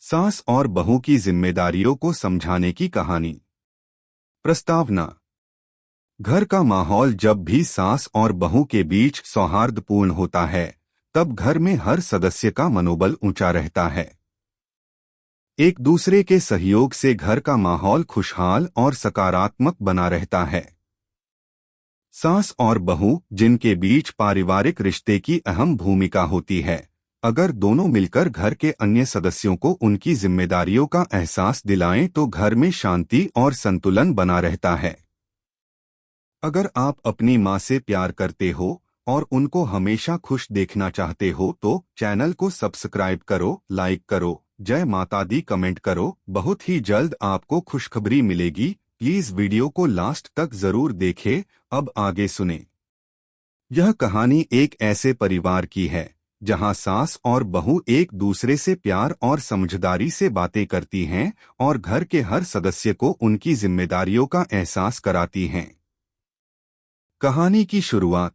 सास और बहू की जिम्मेदारियों को समझाने की कहानी। प्रस्तावना। घर का माहौल जब भी सास और बहू के बीच सौहार्दपूर्ण होता है, तब घर में हर सदस्य का मनोबल ऊंचा रहता है। एक दूसरे के सहयोग से घर का माहौल खुशहाल और सकारात्मक बना रहता है। सास और बहू, जिनके बीच पारिवारिक रिश्ते की अहम भूमिका होती है, अगर दोनों मिलकर घर के अन्य सदस्यों को उनकी जिम्मेदारियों का एहसास दिलाएं तो घर में शांति और संतुलन बना रहता है। अगर आप अपनी माँ से प्यार करते हो और उनको हमेशा खुश देखना चाहते हो तो चैनल को सब्सक्राइब करो, लाइक करो, जय माता दी कमेंट करो। बहुत ही जल्द आपको खुशखबरी मिलेगी। प्लीज वीडियो को लास्ट तक जरूर देखें। अब आगे सुने। यह कहानी एक ऐसे परिवार की है जहां सास और बहू एक दूसरे से प्यार और समझदारी से बातें करती हैं और घर के हर सदस्य को उनकी जिम्मेदारियों का एहसास कराती हैं। कहानी की शुरुआत।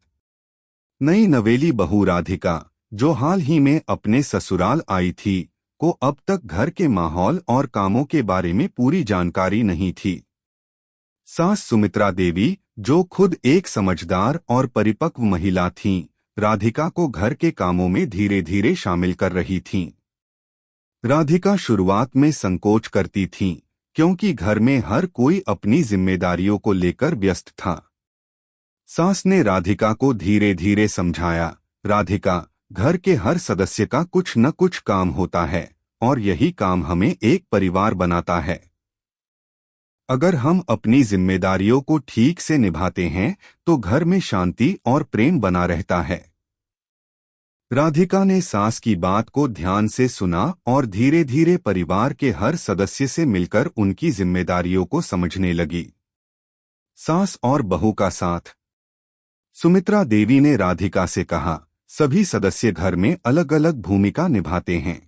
नई नवेली बहू राधिका, जो हाल ही में अपने ससुराल आई थी, को अब तक घर के माहौल और कामों के बारे में पूरी जानकारी नहीं थी। सास सुमित्रा देवी, जो खुद एक समझदार और परिपक्व महिला थीं, राधिका को घर के कामों में धीरे धीरे शामिल कर रही थीं। राधिका शुरुआत में संकोच करती थीं, क्योंकि घर में हर कोई अपनी जिम्मेदारियों को लेकर व्यस्त था। सास ने राधिका को धीरे धीरे समझाया, राधिका, घर के हर सदस्य का कुछ न कुछ काम होता है और यही काम हमें एक परिवार बनाता है। अगर हम अपनी जिम्मेदारियों को ठीक से निभाते हैं तो घर में शांति और प्रेम बना रहता है। राधिका ने सास की बात को ध्यान से सुना और धीरे धीरे परिवार के हर सदस्य से मिलकर उनकी जिम्मेदारियों को समझने लगी। सास और बहू का साथ। सुमित्रा देवी ने राधिका से कहा, सभी सदस्य घर में अलग अलग भूमिका निभाते हैं।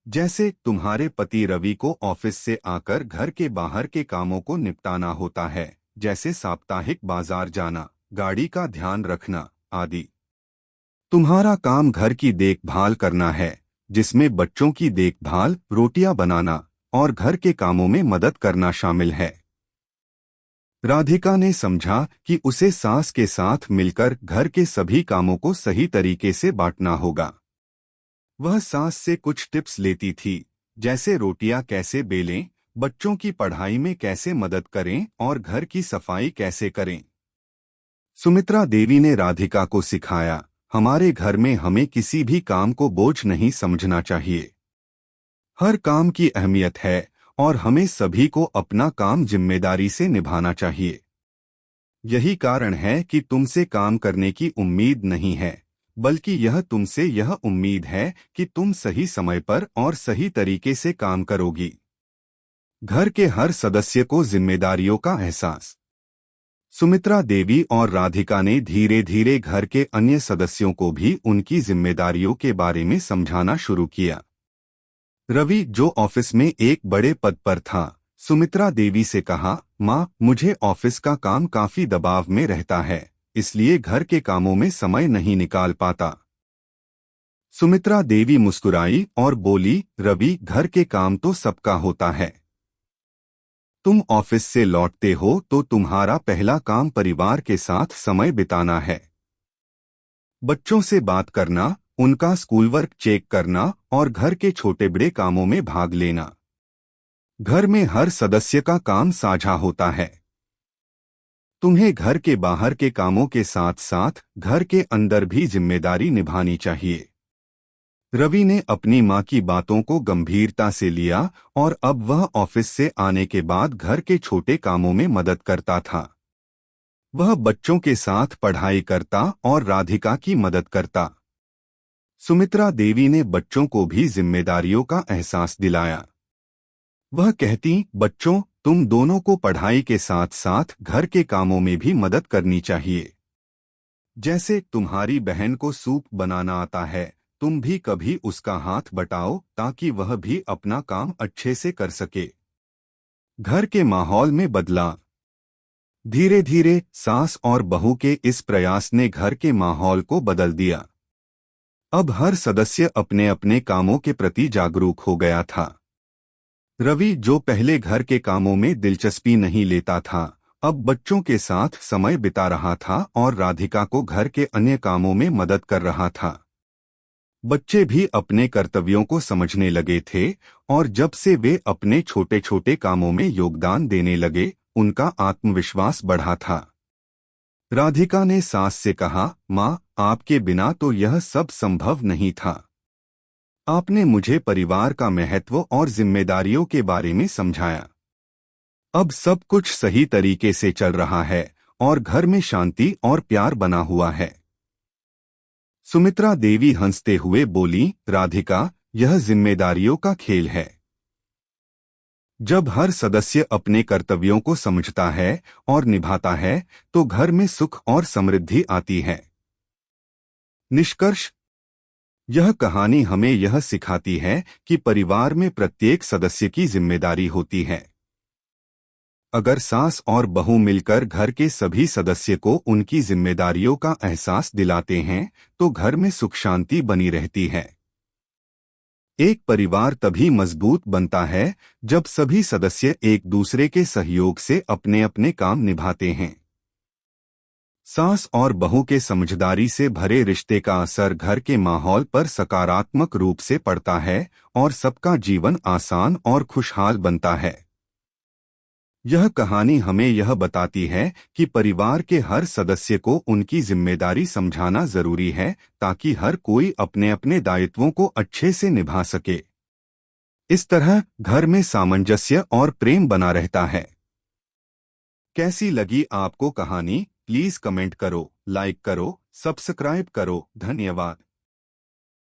जैसे तुम्हारे पति रवि को ऑफिस से आकर घर के बाहर के कामों को निपटाना होता है, जैसे साप्ताहिक बाजार जाना, गाड़ी का ध्यान रखना आदि। तुम्हारा काम घर की देखभाल करना है, जिसमें बच्चों की देखभाल, रोटियां बनाना और घर के कामों में मदद करना शामिल है। राधिका ने समझा कि उसे सास के साथ मिलकर घर के सभी कामों को सही तरीके से बांटना होगा। वह सास से कुछ टिप्स लेती थी, जैसे रोटियां कैसे बेलें, बच्चों की पढ़ाई में कैसे मदद करें और घर की सफाई कैसे करें। सुमित्रा देवी ने राधिका को सिखाया, हमारे घर में हमें किसी भी काम को बोझ नहीं समझना चाहिए। हर काम की अहमियत है और हमें सभी को अपना काम जिम्मेदारी से निभाना चाहिए। यही कारण है कि तुमसे काम करने की उम्मीद नहीं है, बल्कि यह तुमसे यह उम्मीद है कि तुम सही समय पर और सही तरीके से काम करोगी। घर के हर सदस्य को जिम्मेदारियों का एहसास। सुमित्रा देवी और राधिका ने धीरे धीरे घर के अन्य सदस्यों को भी उनकी जिम्मेदारियों के बारे में समझाना शुरू किया। रवि, जो ऑफिस में एक बड़े पद पर था, सुमित्रा देवी से कहा, माँ, मुझे ऑफिस का काम काफी दबाव में रहता है, इसलिए घर के कामों में समय नहीं निकाल पाता। सुमित्रा देवी मुस्कुराई और बोली, रवि, घर के काम तो सबका होता है। तुम ऑफिस से लौटते हो तो तुम्हारा पहला काम परिवार के साथ समय बिताना है। बच्चों से बात करना, उनका स्कूल वर्क चेक करना और घर के छोटे बड़े कामों में भाग लेना। घर में हर सदस्य का काम साझा होता है। तुम्हें घर के बाहर के कामों के साथ साथ घर के अंदर भी जिम्मेदारी निभानी चाहिए। रवि ने अपनी मां की बातों को गंभीरता से लिया और अब वह ऑफिस से आने के बाद घर के छोटे कामों में मदद करता था। वह बच्चों के साथ पढ़ाई करता और राधिका की मदद करता। सुमित्रा देवी ने बच्चों को भी जिम्मेदारियों का एहसास दिलाया। वह कहती, बच्चों, तुम दोनों को पढ़ाई के साथ साथ घर के कामों में भी मदद करनी चाहिए। जैसे तुम्हारी बहन को सूप बनाना आता है, तुम भी कभी उसका हाथ बटाओ ताकि वह भी अपना काम अच्छे से कर सके। घर के माहौल में बदलाव। धीरे धीरे सास और बहू के इस प्रयास ने घर के माहौल को बदल दिया। अब हर सदस्य अपने अपने कामों के प्रति जागरूक हो गया था। रवि, जो पहले घर के कामों में दिलचस्पी नहीं लेता था, अब बच्चों के साथ समय बिता रहा था और राधिका को घर के अन्य कामों में मदद कर रहा था। बच्चे भी अपने कर्तव्यों को समझने लगे थे और जब से वे अपने छोटे छोटे कामों में योगदान देने लगे, उनका आत्मविश्वास बढ़ा था। राधिका ने सास से कहा, माँ, आपके बिना तो यह सब संभव नहीं था। आपने मुझे परिवार का महत्व और जिम्मेदारियों के बारे में समझाया। अब सब कुछ सही तरीके से चल रहा है और घर में शांति और प्यार बना हुआ है। सुमित्रा देवी हंसते हुए बोली, राधिका, यह जिम्मेदारियों का खेल है। जब हर सदस्य अपने कर्तव्यों को समझता है और निभाता है, तो घर में सुख और समृद्धि आती है। निष्कर्ष, यह कहानी हमें यह सिखाती है कि परिवार में प्रत्येक सदस्य की जिम्मेदारी होती है। अगर सास और बहू मिलकर घर के सभी सदस्य को उनकी जिम्मेदारियों का एहसास दिलाते हैं, तो घर में सुख शांति बनी रहती है। एक परिवार तभी मजबूत बनता है जब सभी सदस्य एक दूसरे के सहयोग से अपने अपने काम निभाते हैं। सास और बहू के समझदारी से भरे रिश्ते का असर घर के माहौल पर सकारात्मक रूप से पड़ता है और सबका जीवन आसान और खुशहाल बनता है। यह कहानी हमें यह बताती है कि परिवार के हर सदस्य को उनकी जिम्मेदारी समझाना जरूरी है, ताकि हर कोई अपने अपने दायित्वों को अच्छे से निभा सके। इस तरह घर में सामंजस्य और प्रेम बना रहता है। कैसी लगी आपको कहानी? प्लीज कमेंट करो, लाइक करो, सब्सक्राइब करो। धन्यवाद।